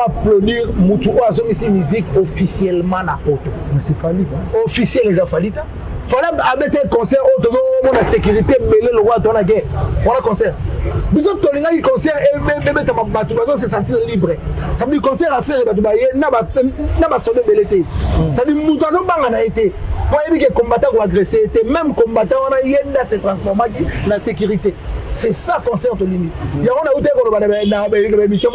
applaudir Moutou Azongi musique officiellement na poto. Mais c'est fallu. Officiel les affalita. Fallait abeter concert auto on a sécurité mêler le roi dans la guerre. On a concert. Biso tolinga qui concert et bébé ta batu bazo se sentir libre. Ça veut dire concert à faire batu ba na ba sonné belete. Ça veut dire Moutou Azongi banga na été. Pour éviter que combattant ou agressé était même combattant on a yenda se transformer la sécurité. C'est ça concert de limite. Il y a on a outé ko na émission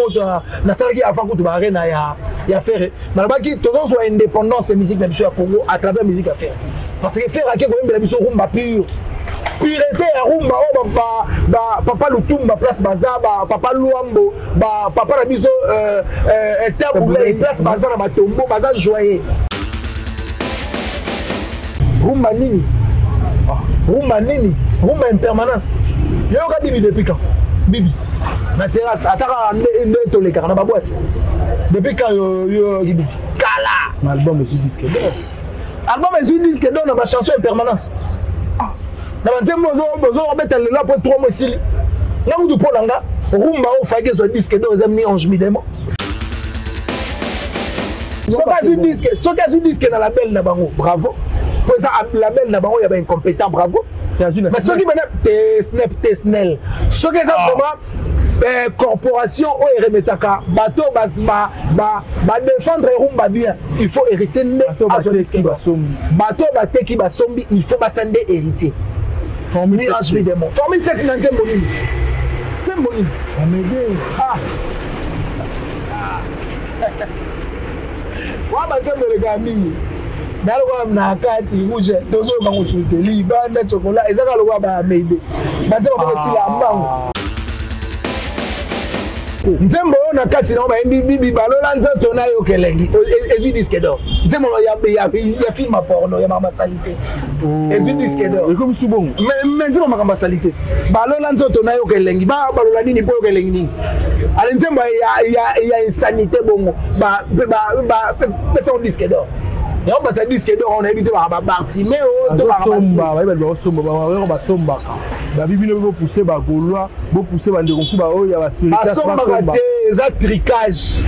na sala qui avant ko to arena ya faire. Malabaki tozo soit indépendance et musique na biso ya Congo à travers musique à faire. Parce que faire ko la biso rumba pure. Pureté ya rumba o papa Lutumba place Bazaba, papa Luambo, papa la biso Taboulé place Bazana Batombo, Baza joyeux. Rumba nini? Rumba nini? Rumba en permanence. Yo ka Bibi depuis quand? Bibi. Na terrasse, ataka ne to le car na ba boîte. Depuis quand yo Bibi? Kala. L'album est sur disque d'or. Album est sur disque d'or na ba chanson en permanence. Na ba nzembo bozo obeta le là pour 3 mois ici. Na mutu polanga, rumba o fage zo disque d'or za mi ange midemo. Soka sur disque na label na bango. Bravo. Pour ça label na bango il y a incompétent, bravo. Mais ceux qui venaient Tesnel, ceux qui sont vraiment corporation ou remetaka bateau ba défendre rumba bien, il faut hériter bateau bateki basombi, il faut batande héritier. Formule HBDMO. Formule 7 nanze monini. C'est monini. Wa batande le gamini. Nalwa na kati rouge tozo bango chuté libanda chocolat ezaka lokwa ba mede banze ba sila mbango nzembo na kati na ba bibi balola nzoto na yo kelengi ezu disque d'or nzembo ya film porno ya mama salité ezu disque d'or et comme soubon mais nzembo mama salité balola nzoto na yo kelengi ba balola nini po kelengi nini ale nzembo ya insanité bongo ba son disque d'or. Et on va te dire que on a évité par Bartimé ou de Somba, ba somba. Ba bibi no pousser ba gaulois, bo pousser ba ndekonfu ba o ya ba spirituel. Somba za tricage.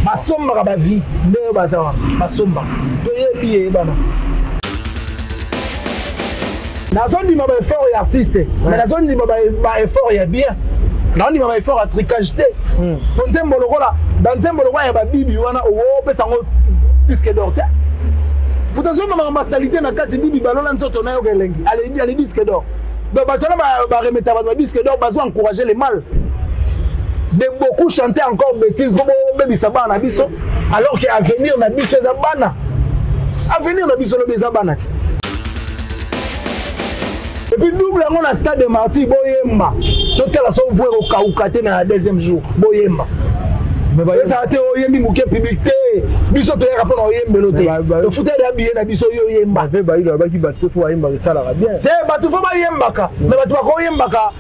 Ba somba ba vie, de ba ça, ba somba. To yebi bana. Na zone di ma ba effort et artiste, mais la zone di ma ba effort ya bien. Na on di ma effort à tricage te. Pour nzembo lokola, dans nzembo lokola ya ba bibi wana o pesa ngo disque d'or. Vous avez ma salité na kati bibi balola nzoto na yo kelengi. Allez disque d'or. Donc batona ba remettre ba disque d'or bazo encourager les mâles. De beaucoup chanter encore bêtises bobo bebi sabana na biso alors que avenir na biso za bana. Avenir na biso no beza bana. Et puis double on a stade de Marty boyemba. Tout la so voir au kaukate na deuxième jour boyemba. Mais ça a été au yembi mouké public biso to rapport au yembe loté le fouteur d'habiller na biso yo yemba ve ba ilo ba ki bato fo yemba ça la bien te bato fo ba yemba ka mais bato ko yemba ka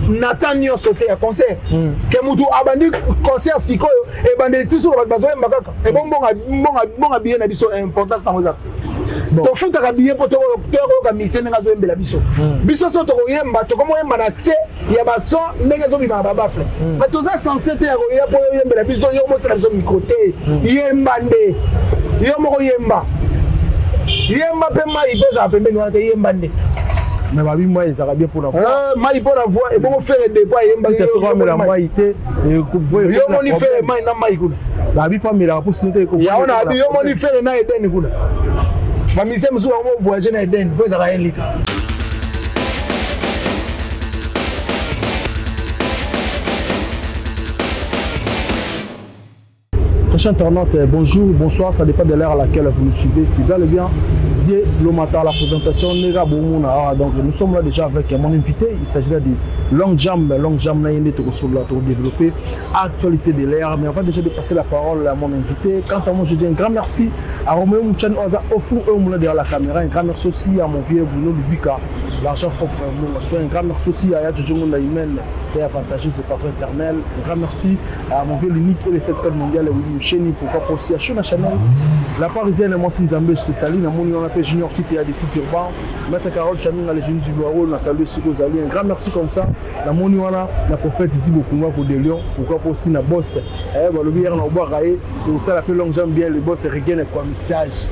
Nathaniel sauté à concert que mutu abandi concert sikoyo e bande tiso ba bazo yemba ka e bon habiller na biso importance na moza to fouteur habiller pour to ka mission na zo yembe la biso biso so to yemba to comme yemba na se ya ba son ndenge zo bi ba bafle mais to ça censé te ya po yembe la biso yo mo tsala biso mikote yemba nde yo moko yemba pe mai pesa pembeni wana te yemba nde mais babi moi ça va bien pour la voix mai pour la voix et bon faire des fois yemba c'est ça mais la moi été yo moni faire mai na mai kuna babi famille la possibilité ko ya ona yo moni faire na Eden kuna ba mise msu wa mo voyager na Eden pour ça va elika. Chers internautes, bonjour, bonsoir, ça dépend de l'heure à laquelle vous nous suivez. C'est bien le bien Dieu Lomata, la présentation Nera Bomouna. Donc nous sommes là déjà avec mon invité. Il s'agit là de Long Jam Naïndé Tokosola pour développer l'actualité de l'ère. Mais avant déjà de passer la parole à mon invité, quant à moi je dis un grand merci à Roméo Mouchan Oza au fond derrière la caméra. Un grand merci aussi à mon vieux Bruno Lubika, l'argent propre. Un grand merci aussi à Yadjo Naïmen qui a partagé ce parfum éternel. Un grand merci à mon vieux l'unique et le 7 code mondial Louis Moucheni, pourquoi pas aussi à Chona Chanel. La Parisienne, moi, c'est Nzambé, je te salue. On a fait Junior City, il y a des coups urbains. Maître Carole Chanel, les jeunes du Loireau, on a salué Siko Zali. Un grand merci comme ça. La Moniwana, la prophète dit beaucoup pour des lions, pourquoi pas aussi la boss. Le bière, on a boire raillé. Pour ça, la plus longue jambe bien, le boss regagne quoi, mixage.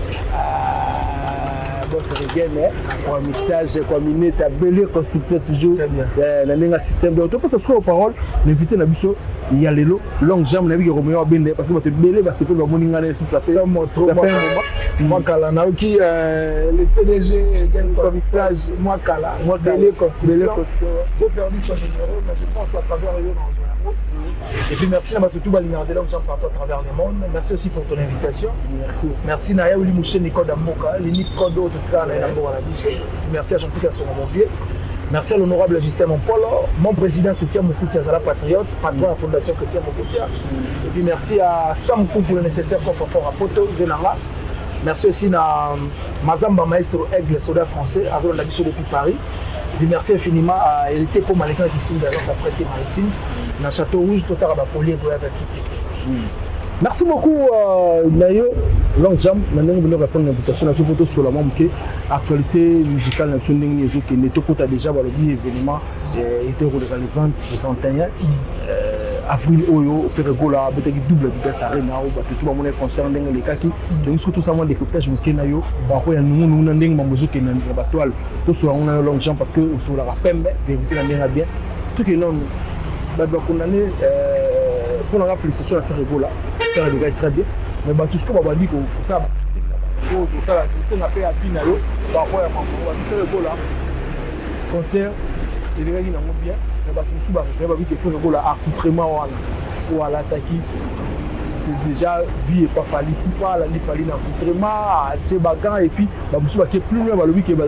Boss regagne, quoi, mixage, quoi, minute, à belé, construction toujours. Un système de auto, parce que ce soit aux paroles, l'invité n'a plus il y a les lots, longue jambe, n'a plus Roméo Bende, parce que votre belé va se faire le morning année sous sa ça montre moi Kala Naoki le PDG gagne le mixage moi Kala moi belé construction j'ai perdu son numéro mais je pense qu'à travers le dans et puis merci à Matutu Balinardé donc j'en parle à travers le monde merci aussi pour ton invitation merci Naya Oli Mouché Nicole Damoka l'unique codo tout ça là la mission merci à Gentil Kasson Monvier. Merci à l'honorable Justin Mompolo, mon président Christian Mokoutia Zala Patriote, patron de la fondation Christian Mokoutia. Et puis merci à Sam Kou pour le nécessaire confort à Poto, Venanga. Merci aussi à Mazamba Maestro Aigle, soldat français, à Zone d'Abisso depuis Paris. Et puis merci infiniment à Héritier Paul Malikan qui signe d'agence après maritime. Dans Château Rouge, tout ça va polier pour être critique. Merci beaucoup, Nayo. Long Jam, maintenant nous venons répondre à l'invitation sur la même actualité musicale nationale qui est déjà le événement était relevant le 31 avril oyo faire gola peut-être double vitesse arena ou tout le monde concerne les cas qui donc surtout ça moi décryptage mu kenayo ba ko ya nous ndeng mamuzu ke na batwal to so on a Long Jam parce que sur la pembe d'éviter la bien bien tout que non ba condamné pour la félicitation à faire gola faire le gars très bien mais bah tout ce qu'on va dire que ça pour ça on a fait à finale par rapport à faire le gola concert et les gars qui n'ont bien mais bah tout ça va vite faire le gola accoutrement ou à l'attaque c'est déjà vie et pas fallu pas la fallait accoutrement à ces bagarres et puis bah tout ça qui est plus loin le week-end bah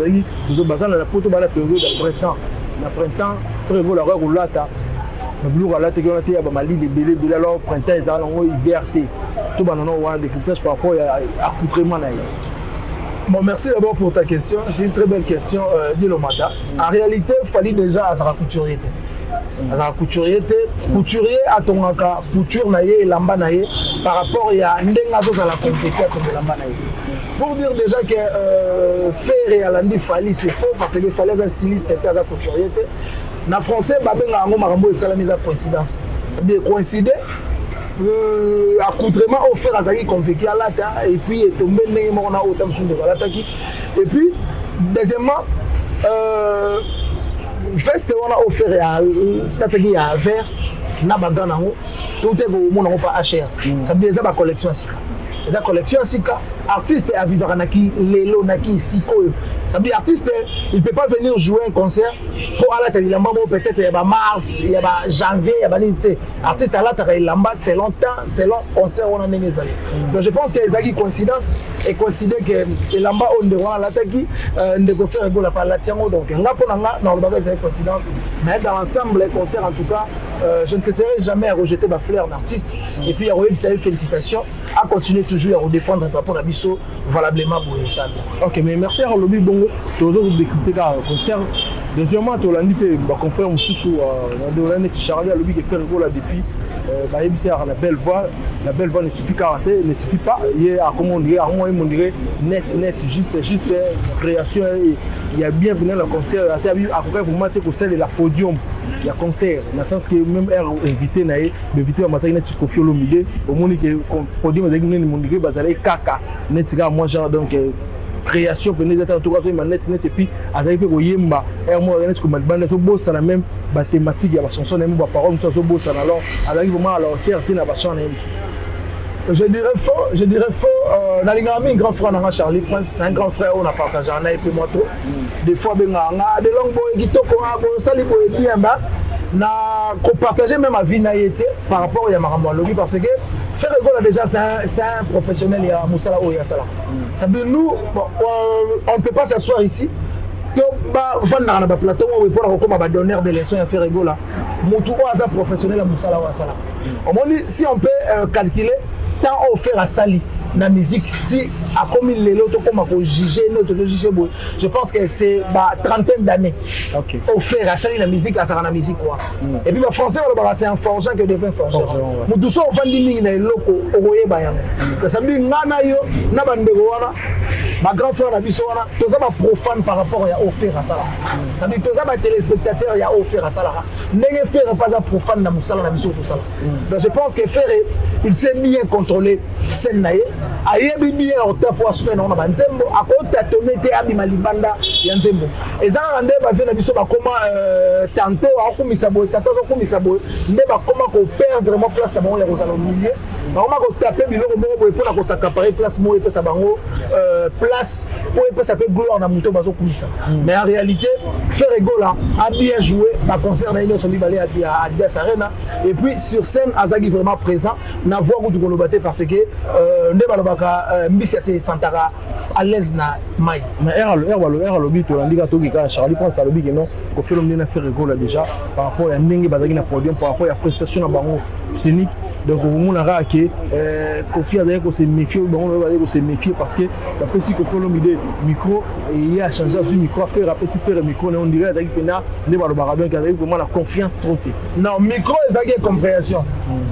nous bazar la photo bah la période de printemps faire le gola roulata le bleu à la technologie à Mali les belés de alors printemps ils ont hiver tout bah non on a des découpage par rapport à accoutrement là. Bon, merci d'abord pour ta question. C'est une très belle question, Dilomata. En réalité, il fallait déjà à sa couturier. Couturier à ton cas, couture naïe, lamba naïe, par rapport à Ndengazo à la compétition de lamba naïe. Pour dire déjà que faire et à l'andi fallait, c'est faux parce qu'il fallait un styliste et un couturier. En français, il y a une coïncidence. Ça veut dire coïncider. Accoutrement offert à Zaki convoqué à l'ata et puis est tombé on a autant de l'attaque et puis deuxièmement fest on a offert à l'attaque à vert na bagana tout est au monde pas cher ça veut dire ça ma collection sika la collection sika artiste à vivre naki lelo naki siko ça veut dire artiste il peut pas venir jouer un concert pour à la télé peut-être il y a mars il y a janvier il y a l'été artiste à la télé lamba c'est longtemps c'est long concert on a mené ça donc je pense que les acquis coïncidence et considère que lamba on devant la télé ne peut faire go la par la tiango donc là pour dans le bagage c'est coïncidence mais dans l'ensemble les concerts en tout cas je ne cesserai jamais à rejeter ma fleur d'artiste et puis à remercier félicitations à continuer toujours à défendre un rapport à Bisso valablement pour ça. OK mais merci à lobby bongo tous autres décrypter concert deuxièmement tu l'as dit bah confrère Moussou on a un Charlie à lobby qui fait rigolo là depuis bah la belle voix ne suffit pas ne suffit pas il y a comment dire on dirait net juste création il y a bien venu le concert à quoi vous mettez que celle de la podium il y a concert dans le sens que même air invité naé invité à matin net Kofi Olomide au monde que podium avec nous monde que bazalé kaka net ga moi genre donc création venez d'être en tout cas net et puis avec ko yemba air moi net comme bande so bossa la même thématique ya la chanson même ba parole so bossa alors avec vraiment à la hauteur tina ba chanson je dirais faux Nalingami, grand frère Nanga Charlie Prince, c'est un grand frère on a partagé en et puis moi trop des fois ben nga de longs boy qui toko ko sali boy bien ba na ko partager même ma vie na été par rapport à Marambo Lobi parce que faire rigolo déjà c'est un professionnel ya Moussala o ya sala ça veut nous on ne peut pas s'asseoir ici to ba vanda na ba plateau on pour ko ba donneur de leçons à faire rigolo mutu o asa professionnel ya Moussala o ya sala on dit si on peut calculer temps offert à Sali la musique si a comme il l'autre comme à juger notre juger je pense que c'est bah trentaine d'années offert à ça la musique à ça la musique quoi et puis le français c'est un forgeant que devient forgeron nous tous on vend ligne na loko okoye bayang ça dit ngana yo na bandeko wana ma grand frère na biso wana tous ça profane par rapport à offert à ça ça dit tous ça téléspectateurs il y a offert à ça là n'est faire pas à profane na musala na biso tout ça donc je pense que faire il s'est bien contrôlé scène naie ayebi bien autant fois souper na banzembo akota tomete abima libanda ya nzembo ezanga nde ba vena biso ba koma tanto akomisa boy tanto akomisa boy nde ba koma ko perdre mo place à bango ya kozala milieu ba koma ko taper biloko moko boy pour ko s'accaparer place mo epesa bango place pour epesa pe gloire na muto bazo komisa mais en réalité Ferregola a bien joué ba concert na ino so libale à Adidas Arena et puis sur scène Azagi vraiment présent na voix ko tukolobaté parce que nde balobaka mbisi ya santara à l'aise na mai mais le but to ndika to ki ka Charlie pense à le but non ko fait l'homme na Ferregola déjà par rapport à ndenge bazaki na podium par rapport à prestation na bango scénique donc on a ra que Kofi a ko se méfier bango va ko se méfier parce que d'après si ko fait l'homme idée micro et il a changé sur micro faire après si faire micro on dirait avec pena ne balobaka donc avec vraiment la confiance trop non micro ezaki compréhension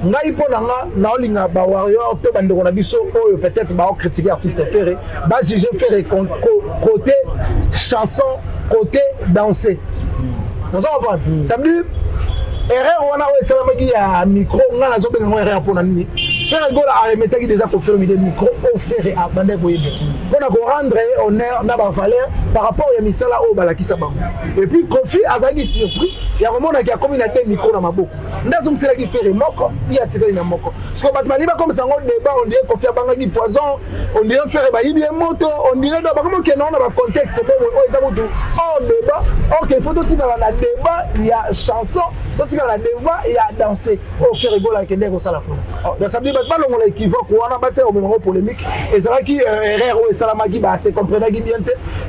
ngai pona na olinga ba warrior to bandeko na biso oyo peut-être ba critiquer artiste ferré ba juger ferré côté chanson côté danser on s'en va ça veut dire erreur wana o esalamaki ya micro nga nazo benga ngo erreur pona nini Ferregola a remetaki déjà confirmé des micros offert à bande boyebe pour na ko rendre honneur na ba valeur par rapport ya misala o balakisa bango et puis Kofi azaki surpris ya komona ki a communauté micro na maboko ndazo msela ki faire moko ya tikali na moko parce que batmani ba comme ça ngo débat on dirait Kofi abanga ki poison on dirait faire ba yibi moto on dirait ba comme que non na ba contexte bon o ezabutu on débat OK il faut tout dans la débat il y a chanson tout dans la débat il y a danser au Ferregola qui ndeko sala pour donc ça veut dire pas longo l'équivoque wana ba c'est au moment polémique et ça qui erreur o salamaki ba c'est comprenait bien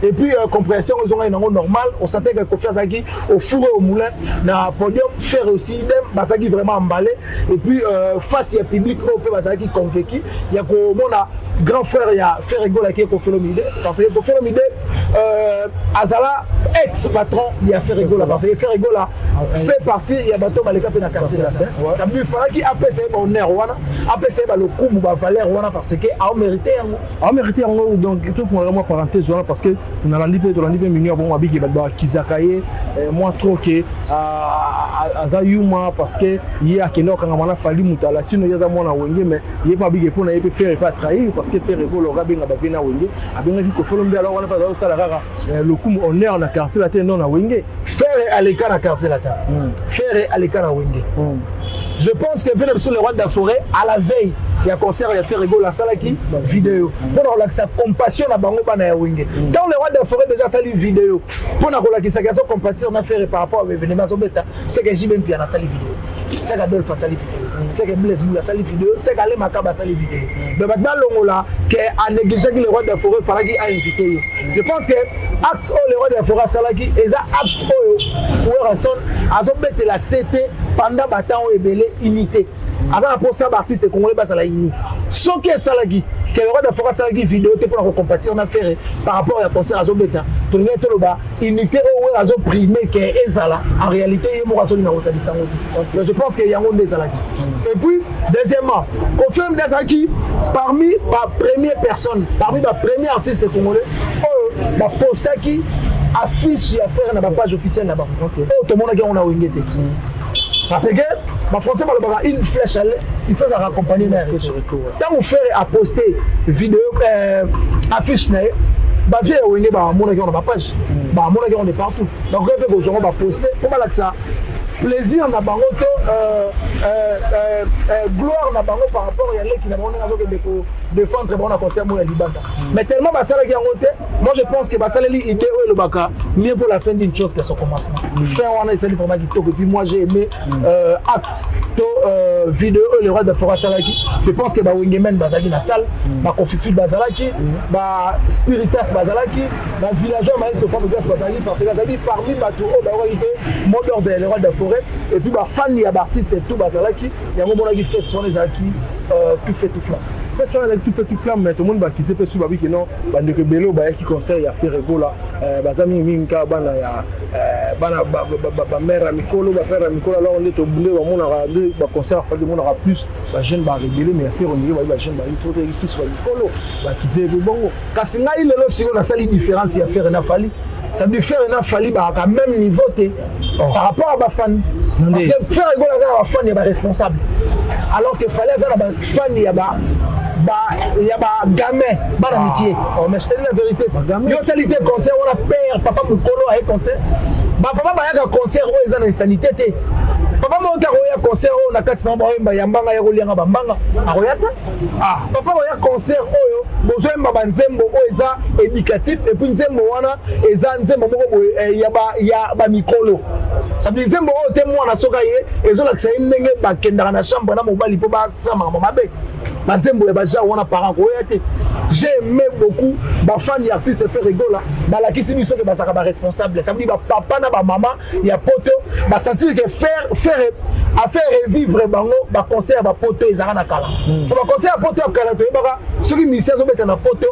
et puis compréhension ils ont un normal on sentait que Kofi azaki au four et au moulin na podium faire aussi même basaki vraiment emballé et puis face au public on peut basaki convaincu il y a comme on grand frère il y a Ferregola qui est Kofi Olomide parce que Kofi Olomide azala ex patron il y a Ferregola parce que Ferregola fait partie il y a bateau baleka pe na quartier là ça veut faire qui APC honneur wana APC ba le coup ba valeur wana parce que a mérité yango donc il faut vraiment parenthèse wana parce que on a l'andi pe minio bon abiki ba kizakaye moi trop que azayuma parce que il a keno kanga mana fali muta latino yaza mona wenge mais il pas bigi pour na yepe faire pas trahir parce que Ferregola ga benga ba vena wenge abenga ki ko folombe alors wana pas ça la rara le coup honneur na quartier là non na wenge faire à l'écart na quartier là faire à l'écart na wenge je pense que venez sur le roi de la forêt à la veille il y a concert il y a Ferregola salaki vidéo pour la sa compassion na bango bana ya wenge dans le roi de la forêt déjà sali vidéo pour na kola ki sa gaso compatir na faire par rapport à événement zobeta c'est que JB Mpia na sali vidéo c'est que Adolphe sali vidéo c'est que Blaise Moula sali vidéo c'est que Ale Makaba sali vidéo mais maintenant longola que a négligé que le roi de la forêt falaki a invité je pense que acte le roi de la forêt salaki et ça acte où raison azobeta la CT pendant bataille ebele unité azana pour ça artiste congolais basa la ini soki salaki que le roi de la forêt salaki vidéo te pour compatir na faire par rapport à concert azobeta to linga to loba unité o azo primer que ezala en réalité yemo razoli na osali sango donc je pense que yango ndezalaki et puis deuxièmement confirme ndezalaki parmi la première personne parmi la première artiste congolais ba postaki affiche ya faire na ba page officielle là-bas OK tout le monde qui on a wingete parce que ma français parle une flèche à il faut ça raccompagner dans tant vous faire à poster vidéo affiche na ba vie wenge ba mona qui on a page ba mona qui on est partout donc on peut que on va poster comment là que ça plaisir na bango to gloire na bango par rapport à l'équipe qui na bango de défendre bon concert mo ya libanda mais tellement ba sala qui en côté moi je pense que ba sala li idée o le baka mieux vaut la fin d'une chose que son commencement fin on a essayé vraiment qui et puis moi j'ai aimé acte to vidéo le roi de Fora Salaki je pense que ba Wingemen bazaki na salle ba Kofifi bazalaki ba Spiritas bazalaki ba villageois maïs au fond de bazalaki parce que bazalaki parmi bato o ba été modeur de le roi de Forêt et puis ba fan ya artiste et tout bazalaki ya mo mona qui fait son les acquis tout fait tout là fait tu as tout fait tout clame mais tout le monde va qui sait pas sur babi que non bande que bello ba qui conseil à faire rigola bazami minka bana ya bana ba mère mikolo ba frère mikolo alors on est au boulot ba mon ba conseil à faire de mon aura plus ba jeune ba réguler mais faire on y va jeune ba trop qui soit mikolo ba qui sait bon kasinga il est là si on a sali différence à faire na fali ça veut faire na fali ba à même niveau par rapport à ba fan parce que faire rigoler ça ba fan il est responsable alors que fallait ça ba fan il y a gamin bana mikie mais je te dis la vérité yo talité concert on a père papa mukolo a concert ba papa ba ya concert o eza na insanité te papa monta roya concert o na kati na ba yambanga ya kolianga bambanga aroyata papa roya concert oyo bozwemba banzembo o eza éducatif et puis nzembo wana eza nzembo moko ya ba mikolo ça veut dire nzembo o te mwana soka ye ezo la kisa ndenge ba kendaka na chambre na mobali po ba sama mabe banzembo ya baja wana parent royate j'ai aimé beaucoup ba fan ya artiste fait rigola ba la kisi biso ke basaka ba responsable ça veut dire ba papa na ba maman ya poto ba sentir que faire revivre bango ba concert ba poto ezaka na kala ba concert ya poto ya kala to yebaka soki misia zo beta na poto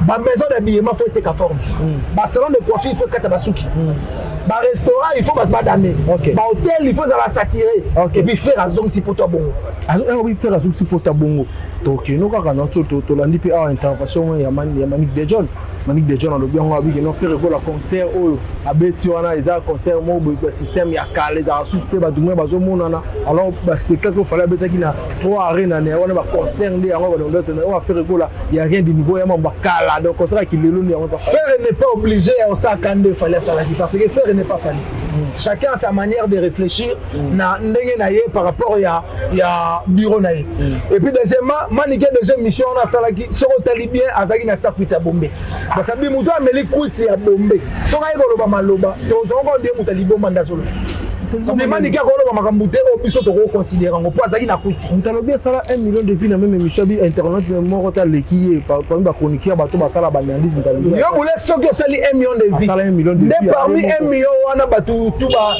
ba maison d'habillement faut être conforme ba salon de coiffure il faut kata basuki ba restaurant il faut ba damer ba hôtel il faut ça va s'attirer et puis faire azong si poto bongo oui faire azong si poto bongo donc nous kaka na to landi pe a intervention ya Manick de John on le bien on va bien non faire la concert oyo abeti wana eza concert mo bo système ya kale za suspect ba dumwe bazo monana alors ba spectacle fallait abeta ki na 3 arena ne wana ba concert ndi yango ba donc on va faire rigola il y a rien de niveau ya ba kala donc concert qui lelo ndi yango faire n'est pas obligé on ça kande fallait ça parce que faire n'est pas fallu chacun a sa manière de réfléchir na ndenge na ye par rapport ya bureau na ye et puis deuxièmement Manick déjà mission on a salaki sur talibien azaki na circuit ya bombe parce que muto ameli kwiti ya bombe soka yekoloba maloba tozongo ndiye mutu aliboma ndasolo Manick akoloba makambo te o biso to considérer ngo po azaki na kwiti mutalobi asala 1 million de vues na même émission bi internet moko ta leki par ba chroniqueur bato basala ba analyse mutalobi yo bule soki osali 1 million de vues asala 1 million de vues parmi 1 million wana bato tout ba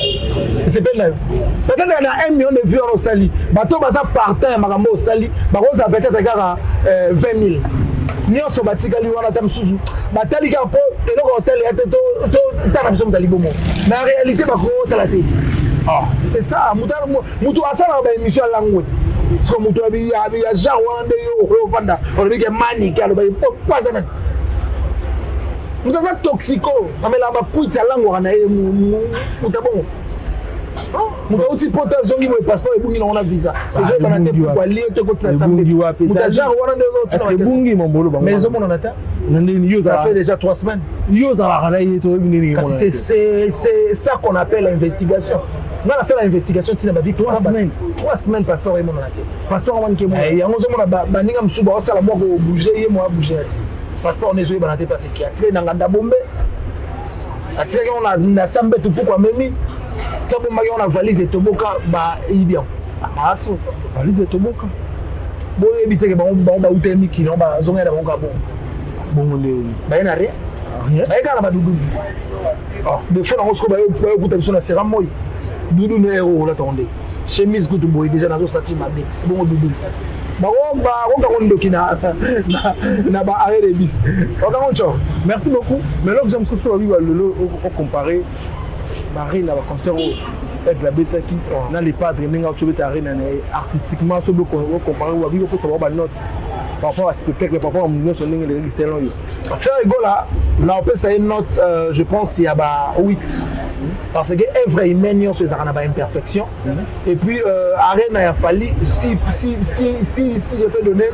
c'est peut-être na 1 million de vues on osali bato basa partant ya makambo osali bakoza peut-être kaka 20 000 nyonso batikali wana ta msusu batali ka po eloko hotel ya te to tana biso mutali bomo mais en réalité bako tala te c'est ça mutu asala ba émission langwe so mutu ya genre wana yo vanda on dit que Manick alo ba pas ça mutu za toxico amela ba puita langwa na ye mutabongo mutu uti poto zongi mo passeport ebungi na ona visa ezo kana te kwa lié te ko tsa sambe mutu genre wana ndezo est-ce que bungi mombolo bango mais ezo mona nata ça fait déjà 3 semaines yo za la kana ye to ebini c'est ça qu'on appelle l'investigation. Non, c'est l'investigation qui n'a pas 3 semaines passeport et mon naté. Passeport on qui moi. Et on se mona baninga msuba o sala moko bouger et moi bouger. Passeport on est joué banaté parce qu'il y a tiré na nganda bombe. A tiré on a na sambe tout pourquoi même quand on a valise et toboka ba ibian. Ah tu valise et toboka. Bon éviter que ba utemi ki non ba zonga da bonga bon. Bon de ba na rien. Rien. Ba kana ba dudu. De fois on se ko ba yo kuta biso na sera moy. Doudou ne héros là tondé chemise kutu boy déjà na zo sati mabe bon doudou ba on ndoki na ba arrêt de bis okango merci beaucoup mais là j'aime surtout au comparer Marie na ba concert avec la bêta qui na les padres ninga tu bêta arena artistiquement so comparer ou abi ko so ba note par rapport à spectacle par rapport à mon son ninga les salon yo faire rigola là on peut ça une note je pense il y a ba 8 parce que œuvre humaine c'est ça n'a pas imperfection et puis arena il a fallu si je peux donner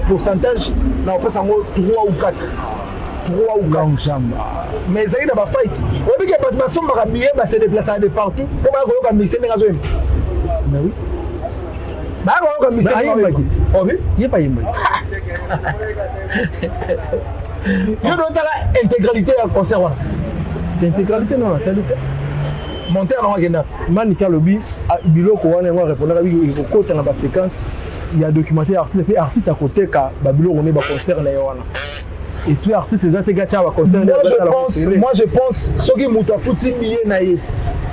pourcentage là on peut ça 3 ou 4 long jambe mais ça il n'a pas fight on dit que pas maçon va bien va se déplacer de partout pour pas que comme mission mais oui bah comme mission oh oui il est pas yimba yo donne la intégralité du concert wana l'intégralité non la qualité monter na wagenda Manick lobi biloko wana ngo répondre bi ko kota na ba séquence il y a documentaire artiste à côté ka ba biloko ne ba concert na wana et ce artiste les intégrations à concert moi je pense ce qui muta futi billet na ye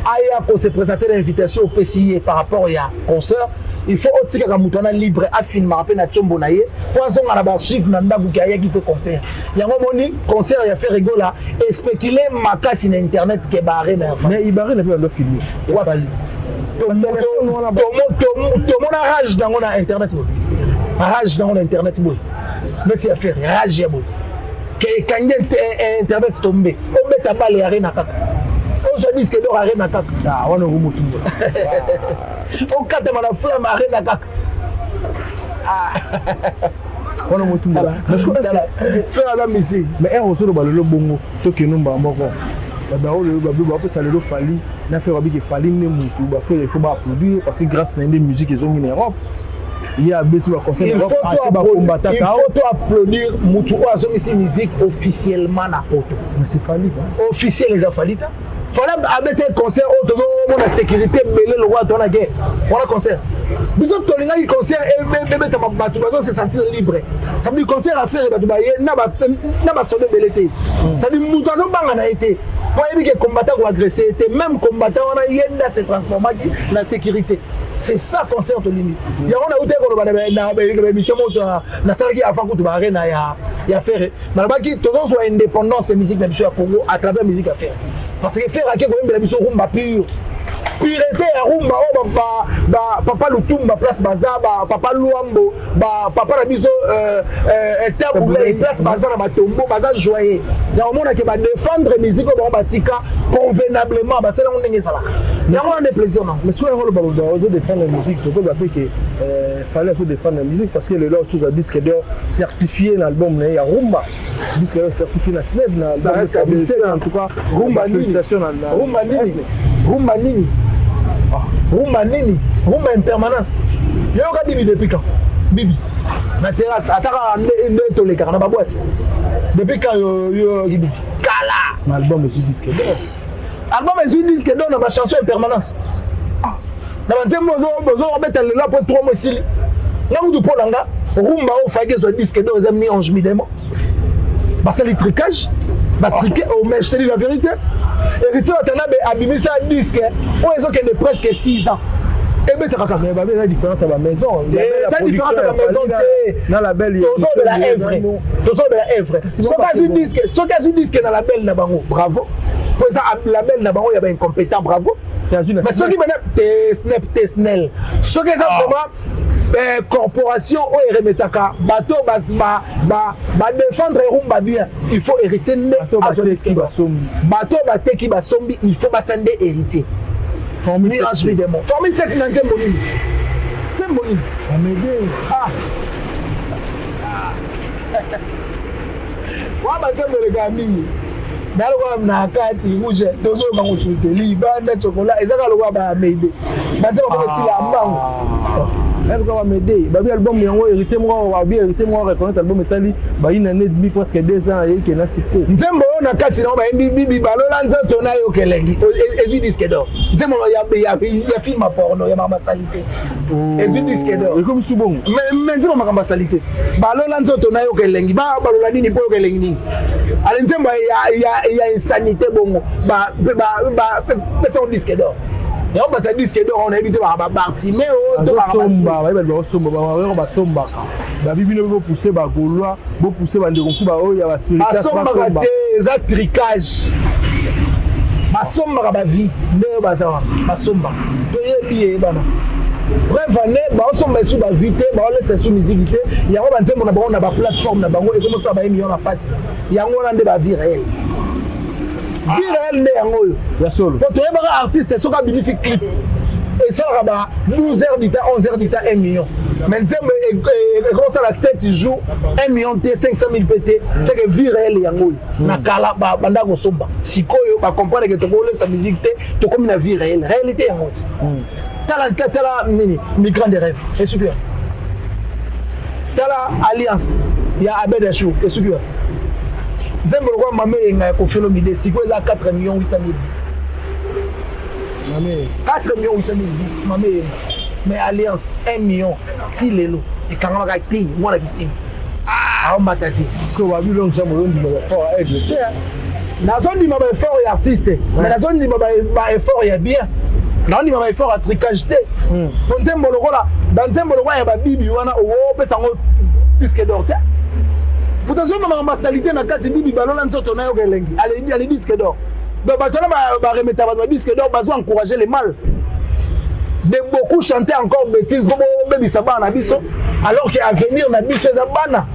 aya pour se présenter l'invitation au PCI par rapport à concert il faut otika ka mutana libre a filmer pe na chombo na ye poison na ba archive na ndabu ki ayaki pe concert yango moni concert ya fait rigola et spéculer makasi na internet ke barre na mais il barre na pe ndo filmer tomona rage dango na internet bo rage dango na internet bo mais c'est affaire rage ya bo ke kanye internet tombe obeta bale arena kaka on se dit que do arena kaka ah wana rumu tumbo on kata mana flamme arena kaka wana mutumbo parce que faire la musique mais on se ba le bongo to ke numba moko ba o le ba ba ça le fali na faire ba bi fali ne mutu ba faire il faut ba produire parce que grâce à des musiques ils ont en Europe il y a besoin de conseils il faut applaudir mutu o azo ici musique officiellement na poto mais c'est fali officiel les afalita fala abete concert o tozo mona sécurité belé le roi tona guerre voilà concert biso tolinga ki concert et bébé ta batu bazo se sentir libre ça veut dire concert à faire batu baye na ba sonné belé ça veut dire mutu azo banga na été pour ebi que combattant ou agressé était même combattant on a yenda se transformer la sécurité c'est ça concert to limite ya on a outé ko na émission moto na salaki avant ko to ba arena ya faire na ba ki tozo so indépendance musique na biso ya Congo à travers musique à faire parce que faire ake ko mbela biso rumba pure pureté ya rumba o papa Lutumba place bazaba papa Luambo papa na biso tabule place bazana matombo baza joyeux ya on a que ba défendre musique ko ba tika convenablement ba sala on ndenge sala ya on a plaisir non mais soit rôle ba défendre la musique to ko ba que fallait se défendre la musique parce que le lot chose à disque d'or certifié l'album né ya rumba disque d'or certifié na SNEB na ça reste en tout cas rumba rumba en permanence yo ka bibi depuis quand bibi na terrasse ataka nde les na ba boîte depuis quand yo bibi kala l'album est disque d'or na ba chanson en permanence na ba nzembo bozo obeta le pour 3 mois sili na mudu polanga rumba o fage zo disque d'or za mi ange mi demo ba c'est le tricage ba triquer au mais je te dis la vérité héritier Watanabe abimisa disque o ezo kende presque 6 ans et ben t'as mais ba la différence à la maison ça différence à la maison na la belle tozo de la Evre so ka zu disque na la belle na bango bravo pour ça la belle na bango il y a ben incompétent bravo mais ceux qui maintenant te snell ceux qui ça vraiment corporation o remetaka bato ba défendre rumba bien il faut hériter bato bateki basombi il faut batande héritier formule HBDMO formule 7 na nzembo nini amede wa banzembo le gamini nalo kwa na kati rouge tozo bango chuté libanda chocolat ezaka lokwa ba mede banzembo ba sila mbango elle va m'aider babi album yango hérité moi reconnaître album esali ba une année demi presque 2 ans et qui na succès nzembo na kati na ba bibi balola nzoto na yo kelengi ezu disque d'or nzembo ya film porno ya mama salité ezu disque d'or et comme soubon mais nzembo makamba salité balola nzoto na yo kelengi balola nini po kelengi nini ale nzembo ya insanité bongo son disque d'or et on va te disque d'or on a évité ba Bartimé to ba somba ba bibino bo pousser ba golwa bo pousser ba ndekonfu ba o ya ba spirituel somba za tricage ba somba ba vie de ba ça ba somba to yebi bana Revané, on somba sous ba vite, on laisse sous musique, il y a un nzembo na bango na ba plateforme na bango et comme ça ba million na face. Il y a un de ba vie réelle. Vie réelle né yango yo. Ya solo. Quand tu es un artiste, c'est quoi bibisi clip. Et ça là 12 heures d'ita, 11 heures d'ita 1 million. Mais nzembo comme ça la 7 jours 1 million T 500 000 PT, c'est que vie réelle yango yo. Na kala ba banda ko somba. Sikoyo ba comprendre que to ko laisse musique té, to comme na vie réelle, réalité yango. Tala migrant des rêves, c'est super. Tala alliance, il y a Abed Chou, c'est super. Zembo kwa mame nga ko felo mide siko za 4 millions 800 000. Mame 4 millions 800 000 mame mais alliance 1 million ti lelo e kanga ka ti mwana bisim. Ah on batati. Parce que wa bi long jambo ndi ba fort aigle. Na zone di mama fort et artiste, mais la zone di mama effort ya bien. Non, il m'a fait fort à tricage. On dit, banzembo le roi ya babibi wana o pesa ngo puisque dorte pourtant ma masalité na kati bibi balona nzoto na yo kelengi allez disque d'or donc batona ba remettre ba disque d'or bazo encourager les mâles de beaucoup chanter encore bêtises comme baby sabana na biso alors que avenir na biso eza bana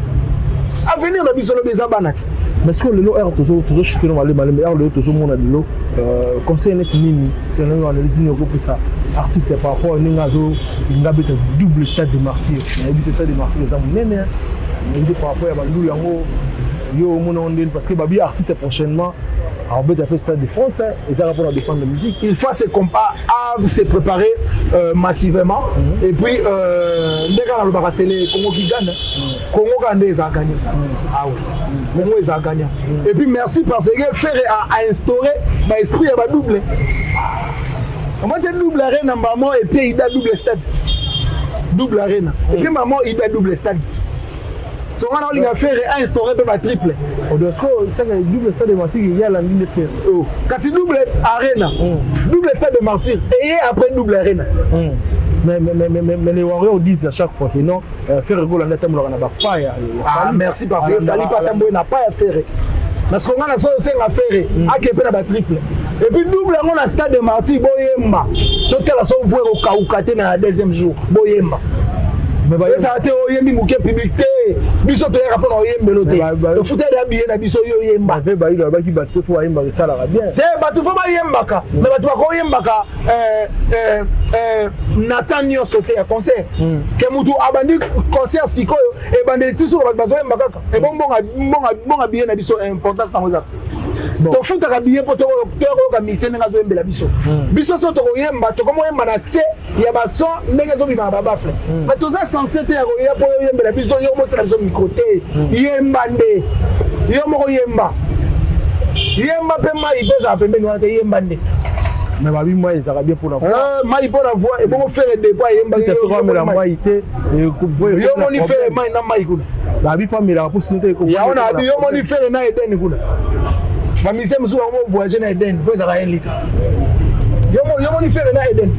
avenir na biso le eza bana mais ce que le lot toujours chuter no malé mais le toujours mon adilo conseil net nini c'est une analyse ni ko ça artiste par rapport ni ngazo ngabeta double stade de martyr na habite stade de martyr eza munene ndi par rapport ya bandu yango yo mon ondine parce que babi artiste prochainement alors bête à Stade de France et ça rapport à défendre la musique il faut se préparer massivement et puis ndeka na lobaka sele Congo qui gagne Congo quand des a gagné ah oui Congo ils a gagné et puis merci parce que faire a instauré ba esprit ya ba double comment dire double arena maman et puis il a double stade double arena et puis maman il a double stade so on a fait instaurer ba triple au desco ça double stade de martyr il y a la ligne de fer oh kasi double arena double stade de martyr et après double arena mais les warriors disent à chaque fois que non faire rigolo en termes de la paille ah merci parce que fallait pas tambour n'a pas à faire parce qu'on a la seule affaire à qui peut la triple et puis double on a stade de martyr boyemba tout la son voir au kaukate na deuxième jour boyemba mais ça a été oyembi muke public té biso to rapport oyembe loté le fouteur de habillé na biso oyemba fait ba il ba ki bato fo oyemba ça la bien té bato fo ba yembaka mais bato ba ko yembaka Nathaniel sauté à concert que mutu abandi concert sikoyo e bande tiso ba bazo yembaka e bon habillé na biso importance dans ça to fouteur habillé pour to ka mission na zo yembela biso biso so to yemba to comme yemba na se ya ba son ndenge zo bi ba bafle mais to censé te ya po yemba la biso yo mo tsela biso micro te yemba nde yo mo yemba yemba pe mai pesa pembeni wana te yemba nde mais babi moi ils ont bien pour la voix mai pour la voix et bon faire des pas yemba c'est ça mais la moi été yo mo ni faire mai na mai kuna babi famille la possibilité ko ya ona abi yo mo ni faire na Eden kuna ba mise musu wa mo voyager na Eden pour ça va un litre yo mo ni faire na Eden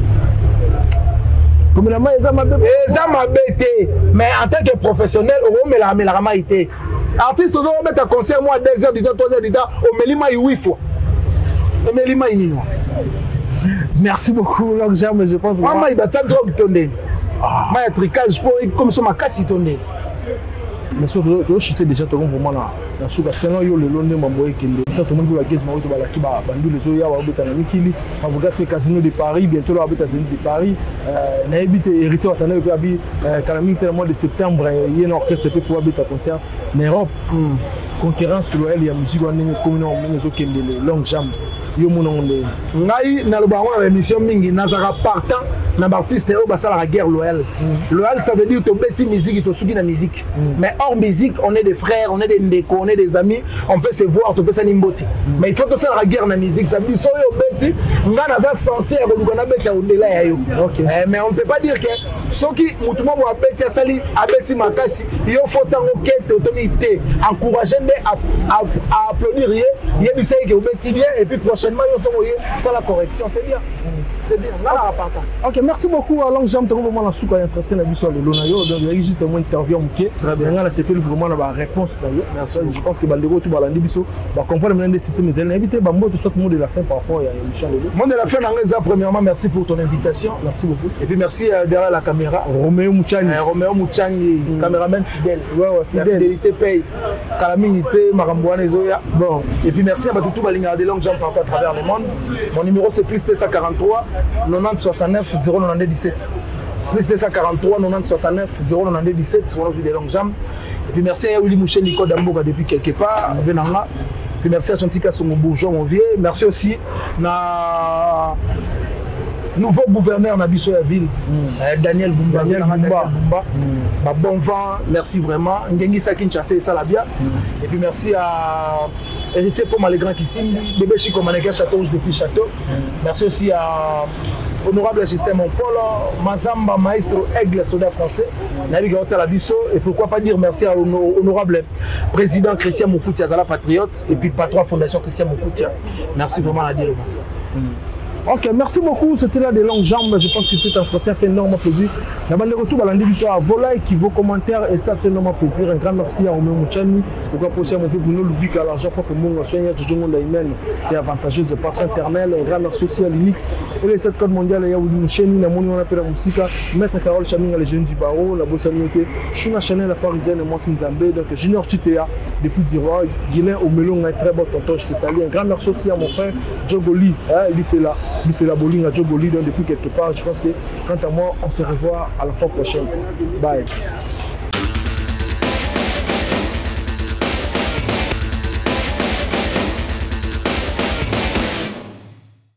comme la main eza mabete mais en tant que professionnel on met la maïté artiste on va mettre un concert moi 2h du temps 3h du temps au melima 8 fois au melima inino merci beaucoup donc jamais je pense moi il va ça drogue tonné moi tricage pour comme ça ma casse tonné mais surtout tu chuter déjà tout le monde vraiment là dans ce cas sinon yo le londe mamboye kende ça tout le monde va gaz ma auto balaki ba bandu les oya wa beta na mikili avocat ce casino de Paris bientôt là beta de Paris na habite héritier watana ko abi kalami le mois de septembre il y a un orchestre peut pouvoir beta concert en Europe concurrence loyale ya musique wana communauté on mezo kende long jam yo mona onde ngai na lo bango na émission mingi nazara partant na artiste o basala la guerre loyale loyale ça veut dire to beti musique to sugi na musique mais hors musique on est des frères on est des ndeko on est des amis on peut se voir to pesa nimboti mais il faut que ça la guerre na musique ça veut dire so yo beti nga na za censé ko na beta au-delà ya yo mais on peut pas dire que soki mutuma wa beti asali abeti makasi yo faut tango kete autorité encourager à applaudir ye bisé que beti bien et puis prochainement yo so moye ça la correction c'est bien là la partant ok merci beaucoup alors j'aime trop vraiment la souka entretien la biso le lonayo donc il y a juste un interview muké très bien là c'est vraiment la réponse merci je pense que bandeko tout balandi biso va comprendre maintenant des systèmes ils invité bambo tout ça tout le monde de la fin par rapport à l'émission de monde de la fin dans premièrement merci pour ton invitation merci beaucoup et puis merci derrière la caméra Roméo Mouchani caméraman fidèle fidèle fidélité paye calamité maramboane ezoya bon et puis merci à tout balinga de longues jambes partout à travers le monde mon numéro c'est plus 243 90 69 092 17 plus 243 90 69 092 17 c'est mon de longues jambes et puis merci à Willy Mouchen Nico Damboga depuis quelque part venanga puis merci à Chantika Songo Bourgeois mon vieux merci aussi na nouveau gouverneur Nabiso la ville Daniel Bumba bon vent merci vraiment Ngengi Sakinchase et Salabia et puis merci à héritier pour Malégrand Kissimbi bébé Chico Maneka Château Rouge depuis Château merci aussi à honorable Justin Monpolo Mazamba maestro Aigle soldat français Naviga Hotel Abisso et pourquoi pas dire merci à honorable président Christian Moukoutia Zala patriote et puis patron fondation Christian Moukoutia merci vraiment à dire le matin Ok, merci beaucoup. C'était là des longues jambes. Je pense que cet entretien fait énormément plaisir. La bande de retour à l'année du soir. Volaille qui vos commentaires et ça fait énormément plaisir. Un grand merci à Omer Mouchani. Pourquoi pour ça, mon frère Bruno Lubic à l'argent pour que mon soigneur du monde humaine est avantageuse par interne. Un grand merci aussi à l'unique. Et les 7 codes mondiales, il y a Mouchani, la Mouni, on appelle la musique. Maître Carole Chaming, les jeunes du barreau, la bosse américaine. Chuna Chanel, la parisienne, et moi, Sinzambé. Donc, Junior Chitea, depuis Diroy. Guilain Omelon, un très bon tonton. Je te salue. Un grand merci aussi à mon frère Djogoli. Il fait la bowling à Djogoli. Donc, depuis quelque part, je pense que quant à moi, on se revoit à la fois prochaine. Bye.